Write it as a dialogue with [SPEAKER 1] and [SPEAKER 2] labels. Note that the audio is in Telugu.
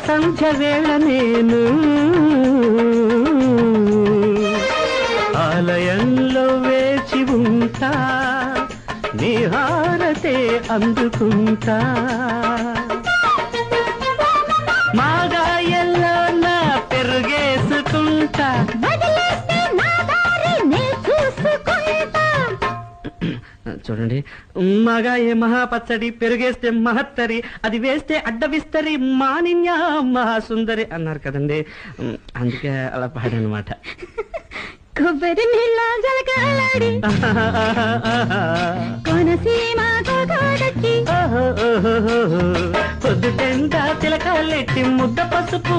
[SPEAKER 1] సంధ్య వేళ నేను ఆలయంలో వేచి ఉంటా, నీ హారతే అందుకుంటా. మాగాయల్లో నా పెరుగేసుకుంటా, చూడండి. మగాయే మహాపచ్చడి, పెరుగేస్తే మహత్తరి, అది వేస్తే అడ్డవిస్తరి, మానిన్య మహాసుందరి అన్నారు కదండి, అందుకే అలా పాడనమాట.
[SPEAKER 2] కొబ్బరి నీళ్ళ జలకాలాడి కోనసీమ
[SPEAKER 1] పొద్దుటెంట తిలకాలెట్టి ముద్ద పసుపు